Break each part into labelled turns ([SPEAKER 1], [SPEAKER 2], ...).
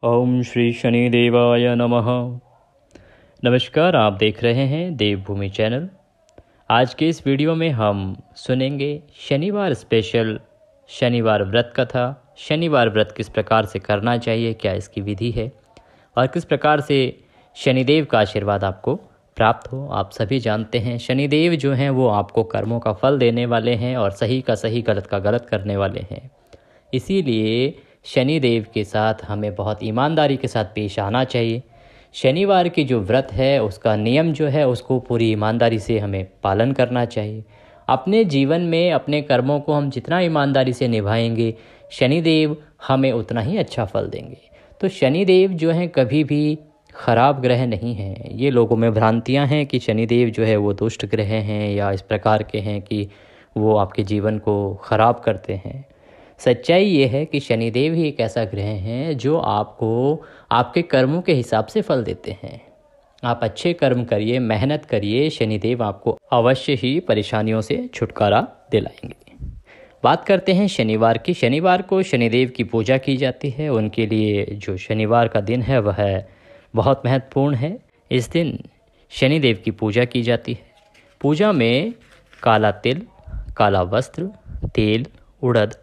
[SPEAKER 1] ओम श्री शनिदेवाय नमः। नमस्कार, आप देख रहे हैं देवभूमि चैनल। आज के इस वीडियो में हम सुनेंगे शनिवार स्पेशल शनिवार व्रत कथा। शनिवार व्रत किस प्रकार से करना चाहिए, क्या इसकी विधि है और किस प्रकार से शनिदेव का आशीर्वाद आपको प्राप्त हो। आप सभी जानते हैं शनिदेव जो हैं वो आपको कर्मों का फल देने वाले हैं और सही का सही, गलत का गलत करने वाले हैं। इसीलिए शनिदेव के साथ हमें बहुत ईमानदारी के साथ पेश आना चाहिए। शनिवार की जो व्रत है उसका नियम जो है उसको पूरी ईमानदारी से हमें पालन करना चाहिए। अपने जीवन में अपने कर्मों को हम जितना ईमानदारी से निभाएंगे, शनिदेव हमें उतना ही अच्छा फल देंगे। तो शनिदेव जो हैं कभी भी खराब ग्रह नहीं हैं। ये लोगों में भ्रांतियां हैं कि शनिदेव जो है वो दुष्ट ग्रह हैं या इस प्रकार के हैं कि वो आपके जीवन को ख़राब करते हैं। सच्चाई ये है कि शनिदेव ही एक ऐसा ग्रह है जो आपको आपके कर्मों के हिसाब से फल देते हैं। आप अच्छे कर्म करिए, मेहनत करिए, शनिदेव आपको अवश्य ही परेशानियों से छुटकारा दिलाएंगे। बात करते हैं शनिवार की। शनिवार को शनिदेव की पूजा की जाती है। उनके लिए जो शनिवार का दिन है वह बहुत महत्वपूर्ण है। इस दिन शनिदेव की पूजा की जाती है। पूजा में काला तिल, काला वस्त्र, तेल, उड़द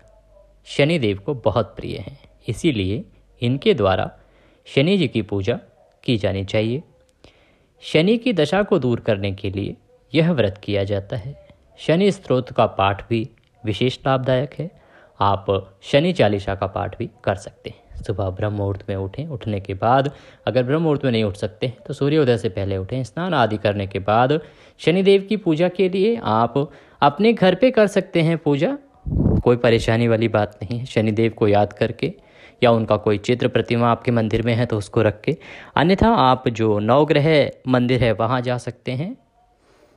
[SPEAKER 1] शनिदेव को बहुत प्रिय हैं। इसीलिए इनके द्वारा शनि जी की पूजा की जानी चाहिए। शनि की दशा को दूर करने के लिए यह व्रत किया जाता है। शनि स्तोत्र का पाठ भी विशेष लाभदायक है। आप शनि चालीसा का पाठ भी कर सकते हैं। सुबह ब्रह्म मुहूर्त में उठें। उठने के बाद अगर ब्रह्म मुहूर्त में नहीं उठ सकते हैं तो सूर्योदय से पहले उठें। स्नान आदि करने के बाद शनिदेव की पूजा के लिए आप अपने घर पे कर सकते हैं पूजा। कोई परेशानी वाली बात नहीं है। शनिदेव को याद करके या उनका कोई चित्र प्रतिमा आपके मंदिर में है तो उसको रख के, अन्यथा आप जो नवग्रह मंदिर है वहाँ जा सकते हैं,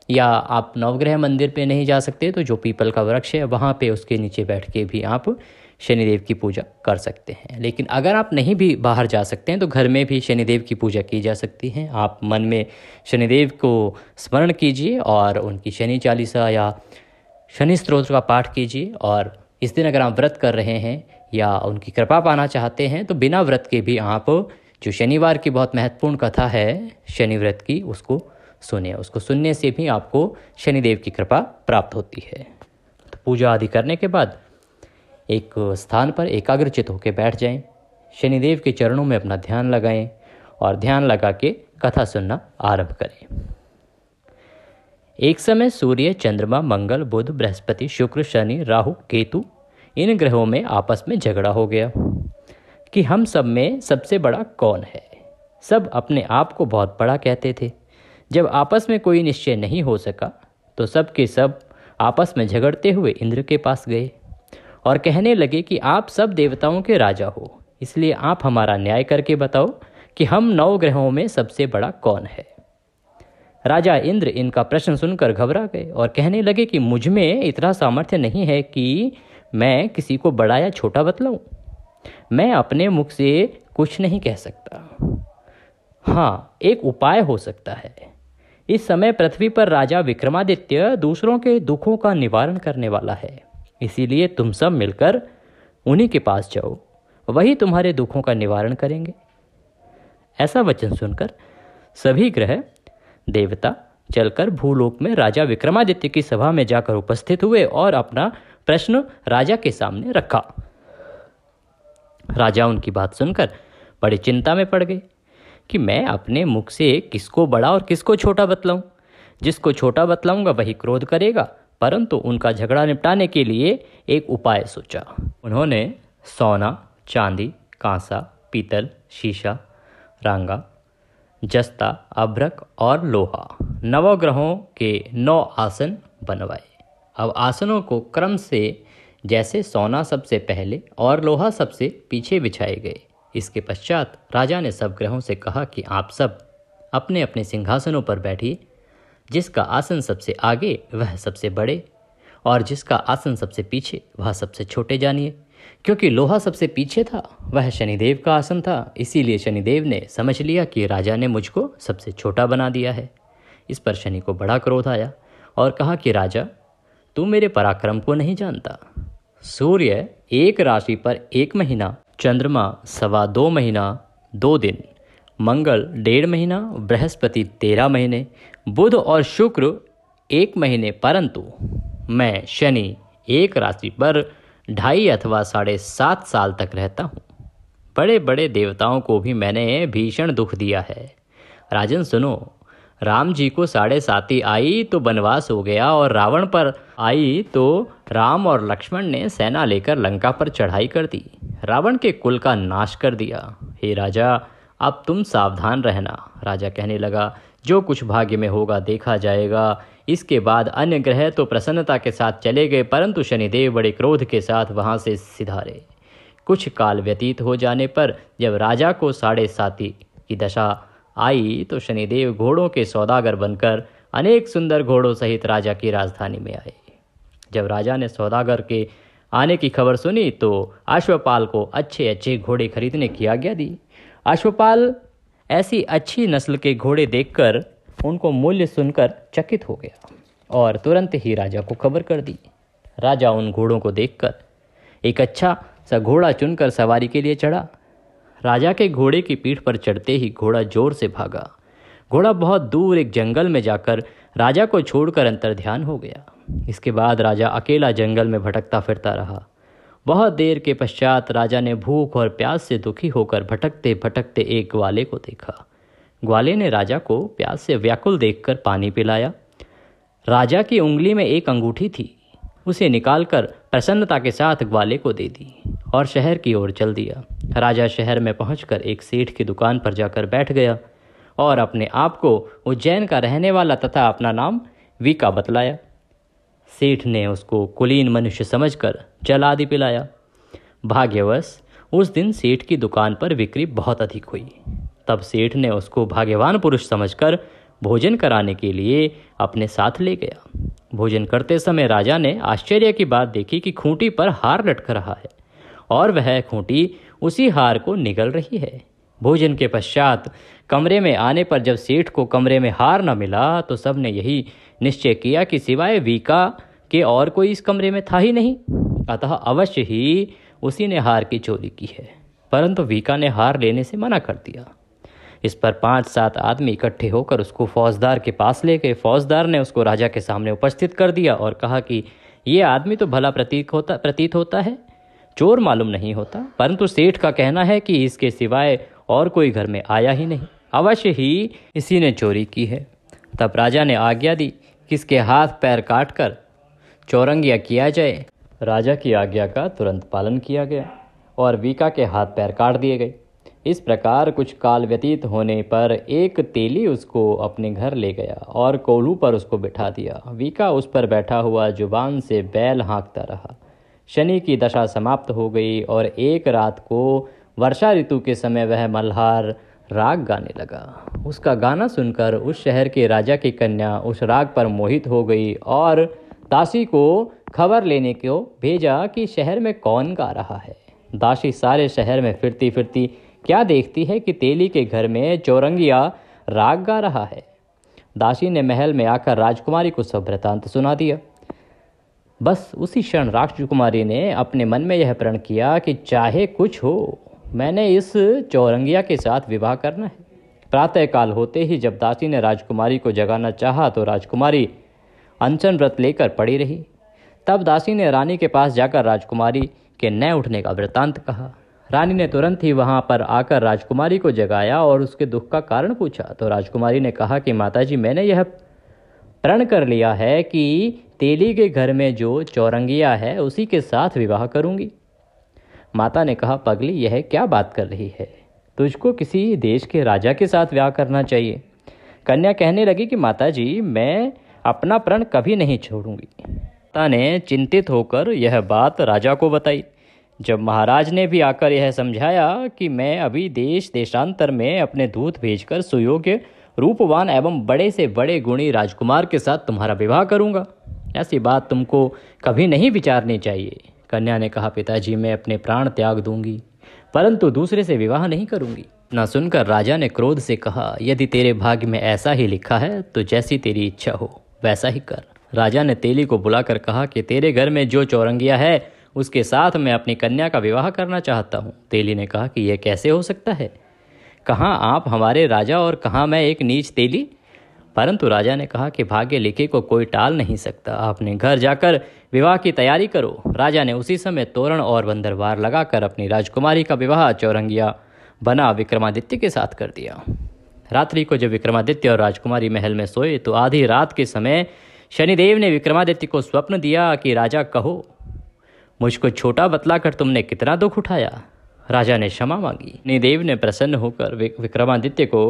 [SPEAKER 1] या आप नवग्रह मंदिर पे नहीं जा सकते तो जो पीपल का वृक्ष है वहाँ पे उसके नीचे बैठ के भी आप शनिदेव की पूजा कर सकते हैं। लेकिन अगर आप नहीं भी बाहर जा सकते हैं तो घर में भी शनिदेव की पूजा की जा सकती है। आप मन में शनिदेव को स्मरण कीजिए और उनकी शनि चालीसा या शनि स्तोत्र का पाठ कीजिए। और इस दिन अगर आप व्रत कर रहे हैं या उनकी कृपा पाना चाहते हैं तो बिना व्रत के भी आप जो शनिवार की बहुत महत्वपूर्ण कथा है शनि व्रत की, उसको सुने। उसको सुनने से भी आपको शनिदेव की कृपा प्राप्त होती है। तो पूजा आदि करने के बाद एक स्थान पर एकाग्रचित होकर बैठ जाएं। शनिदेव के चरणों में अपना ध्यान लगाएं और ध्यान लगा के कथा सुनना आरंभ करें। एक समय सूर्य, चंद्रमा, मंगल, बुध, बृहस्पति, शुक्र, शनि, राहु, केतु इन ग्रहों में आपस में झगड़ा हो गया कि हम सब में सबसे बड़ा कौन है। सब अपने आप को बहुत बड़ा कहते थे। जब आपस में कोई निश्चय नहीं हो सका तो सब के सब आपस में झगड़ते हुए इंद्र के पास गए और कहने लगे कि आप सब देवताओं के राजा हो, इसलिए आप हमारा न्याय करके बताओ कि हम 9 ग्रहों में सबसे बड़ा कौन है। राजा इंद्र इनका प्रश्न सुनकर घबरा गए और कहने लगे कि मुझ में इतना सामर्थ्य नहीं है कि मैं किसी को बड़ा या छोटा बतलाऊं। मैं अपने मुख से कुछ नहीं कह सकता। हाँ, एक उपाय हो सकता है। इस समय पृथ्वी पर राजा विक्रमादित्य दूसरों के दुखों का निवारण करने वाला है, इसीलिए तुम सब मिलकर उन्हीं के पास जाओ, वही तुम्हारे दुखों का निवारण करेंगे। ऐसा वचन सुनकर सभी ग्रह देवता चलकर भूलोक में राजा विक्रमादित्य की सभा में जाकर उपस्थित हुए और अपना प्रश्न राजा के सामने रखा। राजा उनकी बात सुनकर बड़ी चिंता में पड़ गए कि मैं अपने मुख से किसको बड़ा और किसको छोटा बतलाऊं। जिसको छोटा बतलाऊंगा वही क्रोध करेगा, परंतु उनका झगड़ा निपटाने के लिए एक उपाय सोचा। उन्होंने सोना, चांदी, कांसा, पीतल, शीशा, रांगा, जस्ता, अभ्रक और लोहा 9 ग्रहों के 9 आसन बनवाए। अब आसनों को क्रम से जैसे सोना सबसे पहले और लोहा सबसे पीछे बिछाए गए। इसके पश्चात राजा ने सब ग्रहों से कहा कि आप सब अपने अपने सिंहासनों पर बैठिए। जिसका आसन सबसे आगे वह सबसे बड़े और जिसका आसन सबसे पीछे वह सबसे छोटे जानिए। क्योंकि लोहा सबसे पीछे था, वह शनिदेव का आसन था, इसीलिए शनिदेव ने समझ लिया कि राजा ने मुझको सबसे छोटा बना दिया है। इस पर शनि को बड़ा क्रोध आया और कहा कि राजा, तू मेरे पराक्रम को नहीं जानता। सूर्य एक राशि पर 1 महीना, चंद्रमा 2.25 महीना, 2 दिन, मंगल 1.5 महीना, बृहस्पति 13 महीने, बुध और शुक्र 1 महीने, परंतु मैं शनि एक राशि पर 2.5 अथवा 7.5 साल तक रहता हूँ। बड़े बड़े देवताओं को भी मैंने भीषण दुख दिया है। राजन सुनो, राम जी को 7.5 आई तो वनवास हो गया, और रावण पर आई तो राम और लक्ष्मण ने सेना लेकर लंका पर चढ़ाई कर दी, रावण के कुल का नाश कर दिया। हे राजा, अब तुम सावधान रहना। राजा कहने लगा, जो कुछ भाग्य में होगा देखा जाएगा। इसके बाद अन्य ग्रह तो प्रसन्नता के साथ चले गए, परंतु शनिदेव बड़े क्रोध के साथ वहां से सिधारे। कुछ काल व्यतीत हो जाने पर जब राजा को 7.5 की दशा आई तो शनिदेव घोड़ों के सौदागर बनकर अनेक सुंदर घोड़ों सहित राजा की राजधानी में आए। जब राजा ने सौदागर के आने की खबर सुनी तो अश्वपाल को अच्छे अच्छे घोड़े खरीदने की आज्ञा दी। अश्वपाल ऐसी अच्छी नस्ल के घोड़े देखकर उनको मूल्य सुनकर चकित हो गया और तुरंत ही राजा को खबर कर दी। राजा उन घोड़ों को देखकर एक अच्छा सा घोड़ा चुनकर सवारी के लिए चढ़ा। राजा के घोड़े की पीठ पर चढ़ते ही घोड़ा जोर से भागा। घोड़ा बहुत दूर एक जंगल में जाकर राजा को छोड़कर अंतर्ध्यान हो गया। इसके बाद राजा अकेला जंगल में भटकता फिरता रहा। बहुत देर के पश्चात राजा ने भूख और प्यास से दुखी होकर भटकते भटकते एक ग्वाले को देखा। ग्वाले ने राजा को प्यास से व्याकुल देखकर पानी पिलाया। राजा की उंगली में एक अंगूठी थी, उसे निकालकर प्रसन्नता के साथ ग्वाले को दे दी और शहर की ओर चल दिया। राजा शहर में पहुंचकर एक सेठ की दुकान पर जाकर बैठ गया और अपने आप को उज्जैन का रहने वाला तथा अपना नाम वीका बतलाया। सेठ ने उसको कुलीन मनुष्य समझकर जल आदि पिलाया। भाग्यवश उस दिन सेठ की दुकान पर बिक्री बहुत अधिक हुई। तब सेठ ने उसको भाग्यवान पुरुष समझकर भोजन कराने के लिए अपने साथ ले गया। भोजन करते समय राजा ने आश्चर्य की बात देखी कि खूंटी पर हार लटक रहा है और वह खूंटी उसी हार को निगल रही है। भोजन के पश्चात कमरे में आने पर जब सेठ को कमरे में हार न मिला तो सबने यही निश्चय किया कि सिवाय वीका के और कोई इस कमरे में था ही नहीं, अतः अवश्य ही उसी ने हार की चोरी की है। परंतु वीका ने हार लेने से मना कर दिया। इस पर 5-7 आदमी इकट्ठे होकर उसको फौजदार के पास ले गए। फौजदार ने उसको राजा के सामने उपस्थित कर दिया और कहा कि ये आदमी तो भला प्रतीत होता है, चोर मालूम नहीं होता, परंतु सेठ का कहना है कि इसके सिवाय और कोई घर में आया ही नहीं, अवश्य ही इसी ने चोरी की है। तब राजा ने आज्ञा दी कि इसके हाथ पैर काटकर चौरंगिया किया जाए। राजा की आज्ञा का तुरंत पालन किया गया और वीका के हाथ पैर काट दिए गए। इस प्रकार कुछ काल व्यतीत होने पर एक तेली उसको अपने घर ले गया और कोल्हू पर उसको बिठा दिया। वीका उस पर बैठा हुआ जुबान से बैल हाँकता रहा। शनि की दशा समाप्त हो गई और एक रात को वर्षा ऋतु के समय वह मल्हार राग गाने लगा। उसका गाना सुनकर उस शहर के राजा की कन्या उस राग पर मोहित हो गई और दासी को खबर लेने को भेजा कि शहर में कौन गा रहा है। दासी सारे शहर में फिरती फिरती क्या देखती है कि तेली के घर में चौरंगिया राग गा रहा है। दासी ने महल में आकर राजकुमारी को सब वृतांत सुना दिया। बस उसी क्षण राजकुमारी ने अपने मन में यह प्रण किया कि चाहे कुछ हो, मैंने इस चौरंगिया के साथ विवाह करना है। प्रातःकाल होते ही जब दासी ने राजकुमारी को जगाना चाहा तो राजकुमारी अनशन व्रत लेकर पड़ी रही। तब दासी ने रानी के पास जाकर राजकुमारी के न उठने का वृतांत कहा। रानी ने तुरंत ही वहां पर आकर राजकुमारी को जगाया और उसके दुख का कारण पूछा। तो राजकुमारी ने कहा कि माताजी, मैंने यह प्रण कर लिया है कि तेली के घर में जो चौरंगिया है उसी के साथ विवाह करूंगी। माता ने कहा, पगली, यह क्या बात कर रही है? तुझको किसी देश के राजा के साथ विवाह करना चाहिए। कन्या कहने लगी कि माताजी, मैं अपना प्रण कभी नहीं छोड़ूंगी। माता ने चिंतित होकर यह बात राजा को बताई। जब महाराज ने भी आकर यह समझाया कि मैं अभी देश देशांतर में अपने दूत भेजकर सुयोग्य, रूपवान एवं बड़े से बड़े गुणी राजकुमार के साथ तुम्हारा विवाह करूंगा, ऐसी बात तुमको कभी नहीं विचारनी चाहिए। कन्या ने कहा, पिताजी, मैं अपने प्राण त्याग दूंगी, परंतु दूसरे से विवाह नहीं करूंगी। न सुनकर राजा ने क्रोध से कहा, यदि तेरे भाग्य में ऐसा ही लिखा है तो जैसी तेरी इच्छा हो वैसा ही कर। राजा ने तेली को बुलाकर कहा कि तेरे घर में जो चौरंगिया है उसके साथ मैं अपनी कन्या का विवाह करना चाहता हूँ। तेली ने कहा कि यह कैसे हो सकता है? कहाँ आप हमारे राजा और कहाँ मैं एक नीच तेली। परंतु राजा ने कहा कि भाग्य लिखे को कोई टाल नहीं सकता, अपने घर जाकर विवाह की तैयारी करो। राजा ने उसी समय तोरण और बंदरवार लगाकर अपनी राजकुमारी का विवाह चौरंगिया बना विक्रमादित्य के साथ कर दिया। रात्रि को जब विक्रमादित्य और राजकुमारी महल में सोए तो आधी रात के समय शनिदेव ने विक्रमादित्य को स्वप्न दिया कि राजा कहो, मुझको छोटा बतलाकर तुमने कितना दुख उठाया। राजा ने क्षमा मांगी। शनिदेव ने प्रसन्न होकर विक्रमादित्य को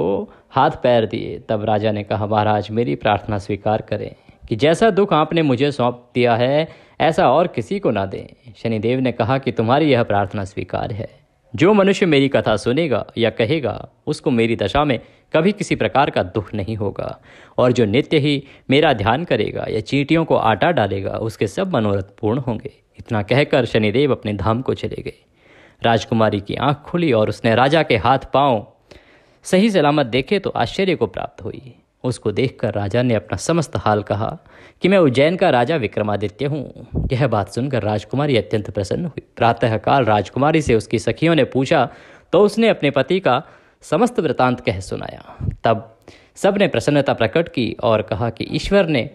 [SPEAKER 1] हाथ पैर दिए। तब राजा ने कहा, महाराज मेरी प्रार्थना स्वीकार करें कि जैसा दुख आपने मुझे सौंप दिया है ऐसा और किसी को ना दें। शनिदेव ने कहा कि तुम्हारी यह प्रार्थना स्वीकार है। जो मनुष्य मेरी कथा सुनेगा या कहेगा उसको मेरी दशा में कभी किसी प्रकार का दुख नहीं होगा, और जो नित्य ही मेरा ध्यान करेगा या चींटियों को आटा डालेगा उसके सब मनोरथ पूर्ण होंगे। इतना कहकर शनिदेव अपने धाम को चले गए। राजकुमारी की आंख खुली और उसने राजा के हाथ पांव सही सलामत देखे तो आश्चर्य को प्राप्त हुई। उसको देखकर राजा ने अपना समस्त हाल कहा कि मैं उज्जैन का राजा विक्रमादित्य हूँ। यह बात सुनकर राजकुमारी अत्यंत प्रसन्न हुई। प्रातःकाल राजकुमारी से उसकी सखियों ने पूछा तो उसने अपने पति का समस्त वृतांत कह सुनाया। तब सब ने प्रसन्नता प्रकट की और कहा कि ईश्वर ने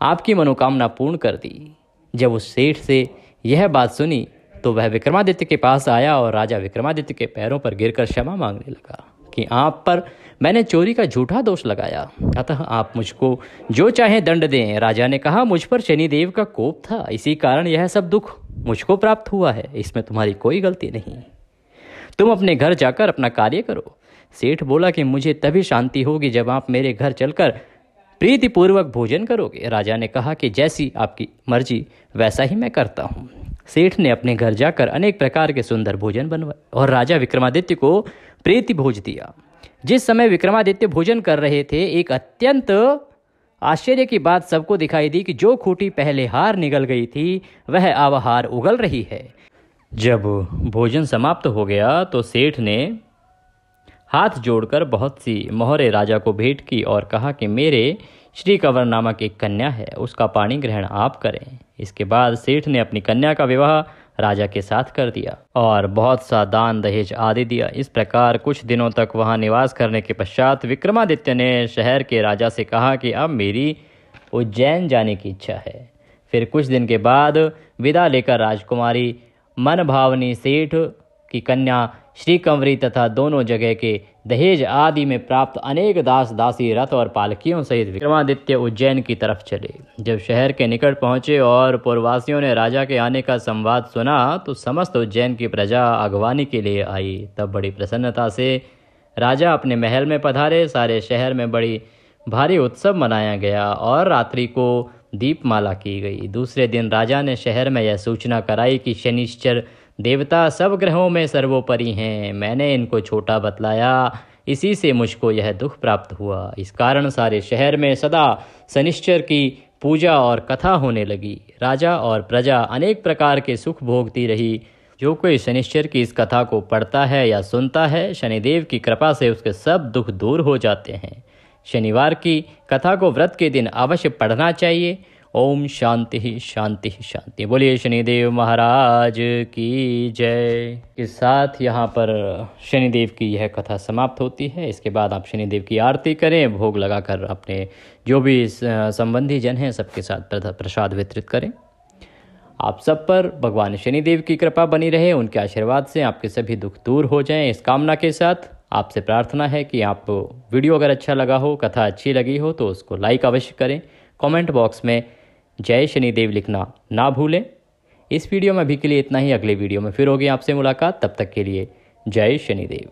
[SPEAKER 1] आपकी मनोकामना पूर्ण कर दी। जब उस सेठ से यह बात सुनी तो वह विक्रमादित्य के पास आया और राजा विक्रमादित्य के पैरों पर गिरकर क्षमा मांगने लगा कि आप पर मैंने चोरी का झूठा दोष लगाया, अतः आप मुझको जो चाहे दंड दें। राजा ने कहा, मुझ पर शनिदेव का कोप था, इसी कारण यह सब दुख मुझको प्राप्त हुआ है, इसमें तुम्हारी कोई गलती नहीं। तुम अपने घर जाकर अपना कार्य करो। सेठ बोला कि मुझे तभी शांति होगी जब आप मेरे घर चलकर प्रीतिपूर्वक भोजन करोगे। राजा ने कहा कि जैसी आपकी मर्जी वैसा ही मैं करता हूँ। सेठ ने अपने घर जाकर अनेक प्रकार के सुंदर भोजन बनवाए और राजा विक्रमादित्य को प्रीति भोज दिया। जिस समय विक्रमादित्य भोजन कर रहे थे एक अत्यंत आश्चर्य की बात सबको दिखाई दी कि जो खूंटी पहले हार निगल गई थी वह अब हार उगल रही है। जब भोजन समाप्त हो गया तो सेठ ने हाथ जोड़कर बहुत सी मोहरे राजा को भेंट की और कहा कि मेरे श्री कंवर नामक एक कन्या है, उसका पाणी ग्रहण आप करें। इसके बाद सेठ ने अपनी कन्या का विवाह राजा के साथ कर दिया और बहुत सा दान दहेज आदि दिया। इस प्रकार कुछ दिनों तक वहां निवास करने के पश्चात विक्रमादित्य ने शहर के राजा से कहा कि अब मेरी उज्जैन जाने की इच्छा है। फिर कुछ दिन के बाद विदा लेकर राजकुमारी मनभावनी सेठ की कन्या श्री कंवरी तथा दोनों जगह के दहेज आदि में प्राप्त अनेक दास दासी रथ और पालकियों सहित विक्रमादित्य उज्जैन की तरफ चले। जब शहर के निकट पहुंचे और पूर्ववासियों ने राजा के आने का संवाद सुना तो समस्त उज्जैन की प्रजा अगवानी के लिए आई। तब बड़ी प्रसन्नता से राजा अपने महल में पधारे। सारे शहर में बड़ी भारी उत्सव मनाया गया और रात्रि को दीपमाला की गई। दूसरे दिन राजा ने शहर में यह सूचना कराई कि शनिश्चर देवता सब ग्रहों में सर्वोपरि हैं, मैंने इनको छोटा बतलाया, इसी से मुझको यह दुख प्राप्त हुआ। इस कारण सारे शहर में सदा शनिश्चर की पूजा और कथा होने लगी। राजा और प्रजा अनेक प्रकार के सुख भोगती रही। जो कोई शनिश्चर की इस कथा को पढ़ता है या सुनता है, शनिदेव की कृपा से उसके सब दुख दूर हो जाते हैं। शनिवार की कथा को व्रत के दिन अवश्य पढ़ना चाहिए। ओम शांति शांति शांति। बोलिए शनिदेव महाराज की जय। के साथ यहाँ पर शनिदेव की यह कथा समाप्त होती है। इसके बाद आप शनिदेव की आरती करें, भोग लगाकर अपने जो भी संबंधी जन हैं सबके साथ प्रसाद वितरित करें। आप सब पर भगवान शनिदेव की कृपा बनी रहे, उनके आशीर्वाद से आपके सभी दुख दूर हो जाएं। इस कामना के साथ आपसे प्रार्थना है कि आप वीडियो अगर अच्छा लगा हो, कथा अच्छी लगी हो तो उसको लाइक अवश्य करें। कमेंट बॉक्स में जय शनिदेव लिखना ना भूलें। इस वीडियो में अभी के लिए इतना ही। अगले वीडियो में फिर होगी आपसे मुलाकात। तब तक के लिए जय शनिदेव।